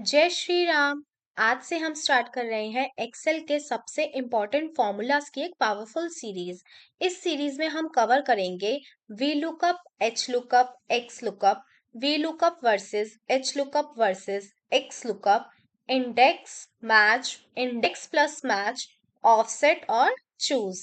जय श्री राम। आज से हम स्टार्ट कर रहे हैं एक्सेल के सबसे इम्पोर्टेंट फॉर्मूलाज की एक पावरफुल सीरीज। इस सीरीज में हम कवर करेंगे V lookup, H lookup, x lookup, V lookup versus H lookup versus x lookup, index match, index plus match, offset और चूज।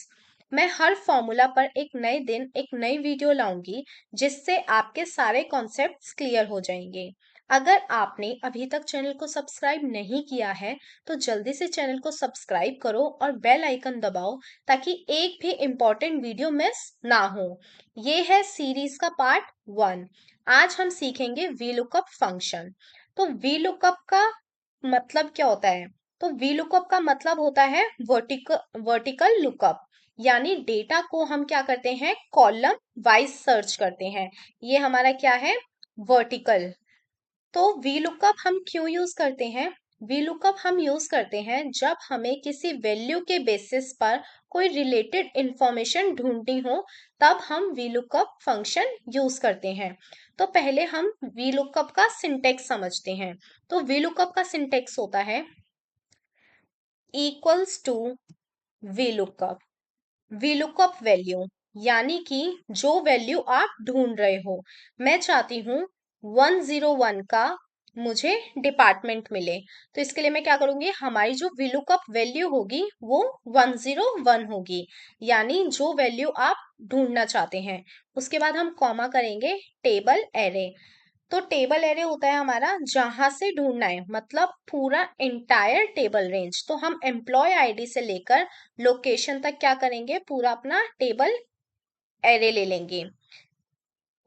मैं हर फॉर्मूला पर एक नए दिन एक नई वीडियो लाऊंगी जिससे आपके सारे कॉन्सेप्ट्स क्लियर हो जाएंगे। अगर आपने अभी तक चैनल को सब्सक्राइब नहीं किया है तो जल्दी से चैनल को सब्सक्राइब करो और बेल आइकन दबाओ ताकि एक भी इम्पोर्टेंट वीडियो मिस ना हो। ये है सीरीज का पार्ट 1। आज हम सीखेंगे वी लुकअप फंक्शन। तो वी लुकअप का मतलब क्या होता है? तो वी लुकअप का मतलब होता है वर्टिकल लुकअप, यानी डेटा को हम क्या करते हैं, कॉलम वाइज सर्च करते हैं। ये हमारा क्या है, वर्टिकल। तो VLOOKUP हम क्यों यूज करते हैं? VLOOKUP हम यूज करते हैं जब हमें किसी वैल्यू के बेसिस पर कोई रिलेटेड इंफॉर्मेशन ढूंढनी हो, तब हम VLOOKUP फंक्शन यूज करते हैं। तो पहले हम VLOOKUP का सिंटेक्स समझते हैं। तो VLOOKUP का सिंटेक्स होता है equals to VLOOKUP, VLOOKUP value, यानी कि जो वैल्यू आप ढूंढ रहे हो। मैं चाहती हूँ 101 का मुझे डिपार्टमेंट मिले, तो इसके लिए मैं क्या करूंगी, हमारी जो VLOOKUP वैल्यू होगी वो 101 होगी, यानी जो वैल्यू आप ढूंढना चाहते हैं। उसके बाद हम कॉमा करेंगे टेबल एरे। तो टेबल एरे होता है हमारा जहां से ढूंढना है, मतलब पूरा इंटायर टेबल रेंज। तो हम एम्प्लॉय आईडी से लेकर लोकेशन तक क्या करेंगे, पूरा अपना टेबल एरे ले लेंगे।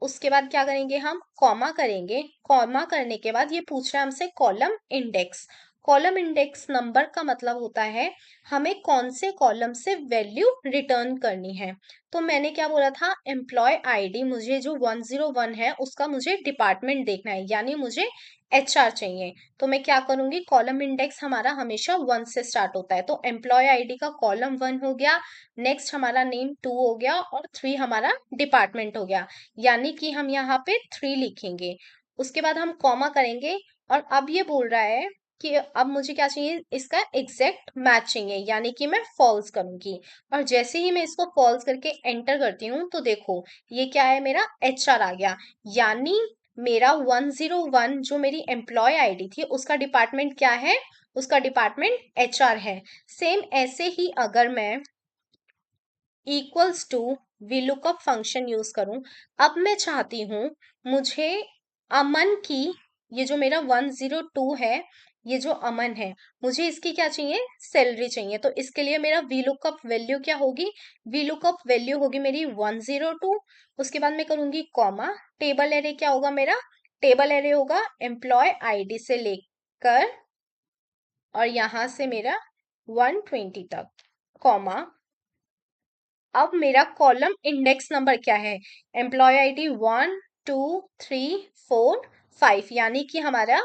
उसके बाद क्या करेंगे, हम कॉमा करेंगे। कॉमा करने के बाद ये पूछ रहा है हमसे column index. Column index number का मतलब होता है हमें कौन से कॉलम से वैल्यू रिटर्न करनी है। तो मैंने क्या बोला था, एम्प्लॉय आईडी, मुझे जो 101 है उसका मुझे डिपार्टमेंट देखना है, यानी मुझे एचआर चाहिए। तो मैं क्या करूंगी, कॉलम इंडेक्स हमारा हमेशा 1 से स्टार्ट होता है, तो एम्प्लॉय आईडी का कॉलम 1 हो गया, नेक्स्ट हमारा नेम 2 हो गया और 3 हमारा डिपार्टमेंट हो गया, यानी कि हम यहाँ पे 3 लिखेंगे। उसके बाद हम कॉमा करेंगे और अब ये बोल रहा है कि अब मुझे क्या चाहिए, इसका एग्जैक्ट मैच चाहिए, यानी कि मैं फॉल्स करूंगी। और जैसे ही मैं इसको फॉल्स करके एंटर करती हूँ तो देखो ये क्या है, मेरा एचआर आ गया, यानी मेरा 101 जो मेरी एम्प्लॉय आईडी थी उसका डिपार्टमेंट क्या है, उसका डिपार्टमेंट एचआर है। सेम ऐसे ही अगर मैं equals to VLOOKUP function use करूं, अब मैं चाहती हूं मुझे अमन की, ये जो मेरा 102 है, ये जो अमन है, मुझे इसकी क्या चाहिए, सैलरी चाहिए। तो इसके लिए मेरा VLOOKUP वैल्यू क्या होगी, VLOOKUP वैल्यू होगी मेरी 102। उसके बाद मैं करूंगी कॉमा, टेबल एरे क्या होगा मेरा, टेबल एरे होगा एम्प्लॉय आईडी से लेकर और यहां से मेरा 120 तक, कॉमा। अब मेरा कॉलम इंडेक्स नंबर क्या है, एम्प्लॉय आईडी 1 2 3 4 5, यानी कि हमारा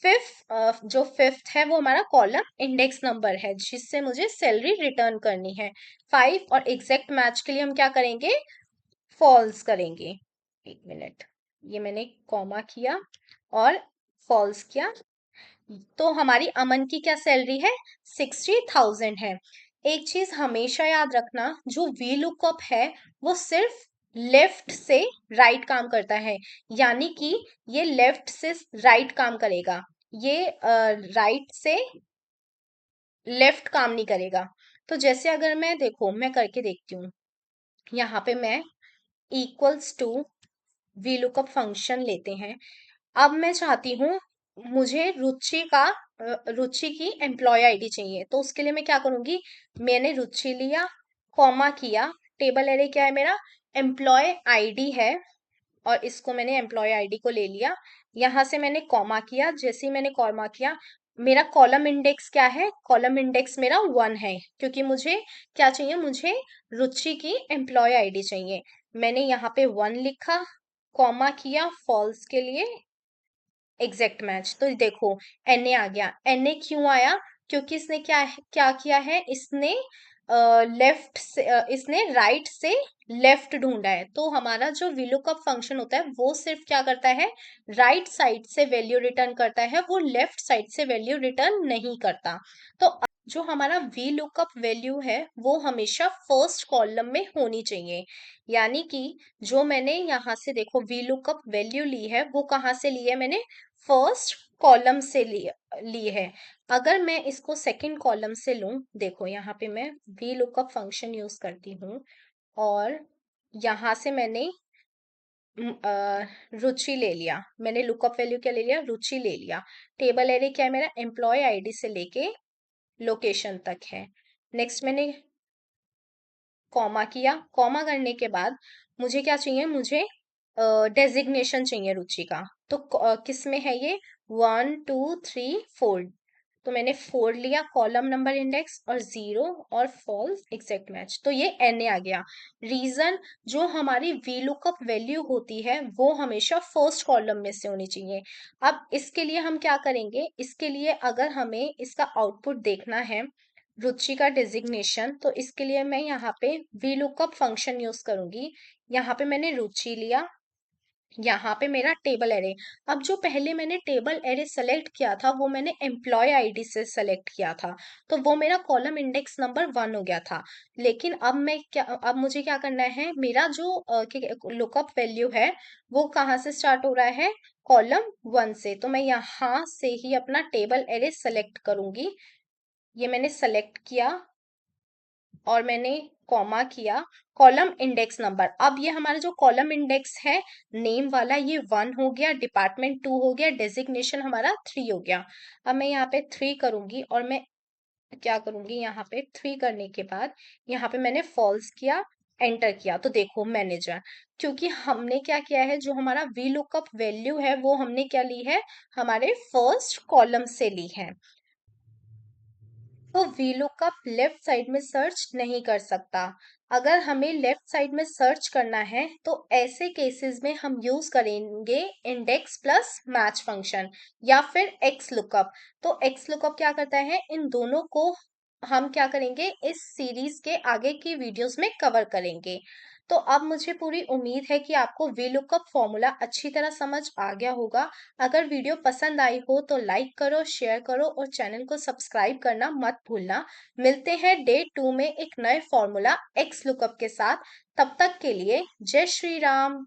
फिफ्थ, जो फिफ्थ है वो हमारा कॉलम इंडेक्स नंबर है जिससे मुझे सैलरी रिटर्न करनी है 5। और एग्जैक्ट मैच के लिए हम क्या करेंगे, फॉल्स करेंगे। एक मिनट, ये मैंने कॉमा किया और फॉल्स किया, तो हमारी अमन की क्या सैलरी है, 60,000 है। एक चीज हमेशा याद रखना, जो वी लुकअप है वो सिर्फ लेफ्ट से राइट काम करता है, यानी कि ये लेफ्ट से राइट काम करेगा, ये राइट से लेफ्ट काम नहीं करेगा। तो जैसे अगर मैं, देखो मैं करके देखती हूँ, यहाँ पे मैं equals to V lookup function लेते हैं। अब मैं चाहती हूँ मुझे रुचि की एम्प्लॉय आईडी चाहिए, तो उसके लिए मैं क्या करूंगी, मैंने रुचि लिया, कॉमा किया, टेबल एरे क्या है मेरा, एम्प्लॉय आईडी है, और इसको मैंने एम्प्लॉय आईडी को ले लिया, यहां से मैंने कॉमा किया। जैसे ही मैंने कॉमा किया, मेरा कॉलम इंडेक्स क्या है, कॉलम इंडेक्स मेरा 1 है, क्योंकि मुझे क्या चाहिए, मुझे रुचि की एम्प्लॉय आईडी चाहिए। मैंने यहाँ पे 1 लिखा, कॉमा किया फॉल्स के लिए, एग्जैक्ट मैच। तो देखो एनए आ गया। एनए क्यों आया, क्योंकि इसने क्या किया है, इसने लेफ्ट से इसने राइट से लेफ्ट ढूंढा है, तो हमारा जो VLOOKUP फंक्शन होता है वो सिर्फ क्या करता है, राइट साइड से वैल्यू रिटर्न करता है, वो लेफ्ट साइड से वैल्यू रिटर्न नहीं करता। तो जो हमारा VLOOKUP वैल्यू है वो हमेशा फर्स्ट कॉलम में होनी चाहिए। यानी कि जो मैंने यहाँ से देखो VLOOKUP वैल्यू ली है वो कहाँ से ली है, मैंने फर्स्ट कॉलम से ली है। अगर मैं इसको सेकंड कॉलम से लूं, देखो यहाँ पे मैं VLOOKUP फंक्शन यूज करती हूँ और यहाँ से मैंने रुचि ले लिया, मैंने लुकअप वैल्यू क्या ले लिया, रुचि ले लिया। टेबल एरे क्या है मेरा, एम्प्लॉय आईडी से लेके लोकेशन तक है। नेक्स्ट मैंने कॉमा किया, कॉमा करने के बाद मुझे क्या चाहिए, मुझे डेजिग्नेशन चाहिए रुचि का। तो किस में है ये, 1 2 3 4, तो मैंने 4 लिया कॉलम नंबर इंडेक्स और 0 और फॉल्स एग्जैक्ट मैच, तो ये NA आ गया। रीजन, जो हमारी VLOOKUP वैल्यू होती है वो हमेशा फर्स्ट कॉलम में से होनी चाहिए। अब इसके लिए हम क्या करेंगे, इसके लिए अगर हमें इसका आउटपुट देखना है रुचि का डेजिग्नेशन, तो इसके लिए मैं यहाँ पे VLOOKUP फंक्शन यूज करूंगी। यहाँ पे मैंने रुचि लिया, यहाँ पे मेरा टेबल एरे। अब जो पहले मैंने टेबल एरे सेलेक्ट किया था वो मैंने एम्प्लॉय आईडी से सेलेक्ट किया था, तो वो मेरा कॉलम इंडेक्स नंबर 1 हो गया था। लेकिन अब मैं क्या, अब मुझे क्या करना है, मेरा जो लुकअप वैल्यू है वो कहाँ से स्टार्ट हो रहा है, कॉलम 1 से। तो मैं यहाँ से ही अपना टेबल एरे सेलेक्ट करूंगी। ये मैंने सेलेक्ट किया और मैंने कॉमा किया, कॉलम इंडेक्स नंबर। अब ये हमारा जो कॉलम इंडेक्स है नेम वाला, ये 1 हो गया, डिपार्टमेंट 2 हो गया, डेजिग्नेशन हमारा 3 हो गया। अब मैं यहाँ पे 3 करूंगी और मैं क्या करूंगी, यहाँ पे 3 करने के बाद यहाँ पे मैंने फॉल्स किया, एंटर किया, तो देखो मैनेजर, क्योंकि हमने क्या किया है, जो हमारा VLOOKUP वैल्यू है वो हमने क्या ली है, हमारे फर्स्ट कॉलम से ली है। तो VLOOKUP लेफ्ट साइड में सर्च नहीं कर सकता। अगर हमें लेफ्ट साइड में सर्च करना है तो ऐसे केसेस में हम यूज करेंगे इंडेक्स प्लस मैच फंक्शन या फिर XLOOKUP। तो XLOOKUP क्या करता है, इन दोनों को हम क्या करेंगे, इस सीरीज के आगे की वीडियोस में कवर करेंगे। तो अब मुझे पूरी उम्मीद है कि आपको VLOOKUP फॉर्मूला अच्छी तरह समझ आ गया होगा। अगर वीडियो पसंद आई हो तो लाइक करो, शेयर करो और चैनल को सब्सक्राइब करना मत भूलना। मिलते हैं डे 2 में एक नए फॉर्मूला XLOOKUP के साथ। तब तक के लिए जय श्री राम।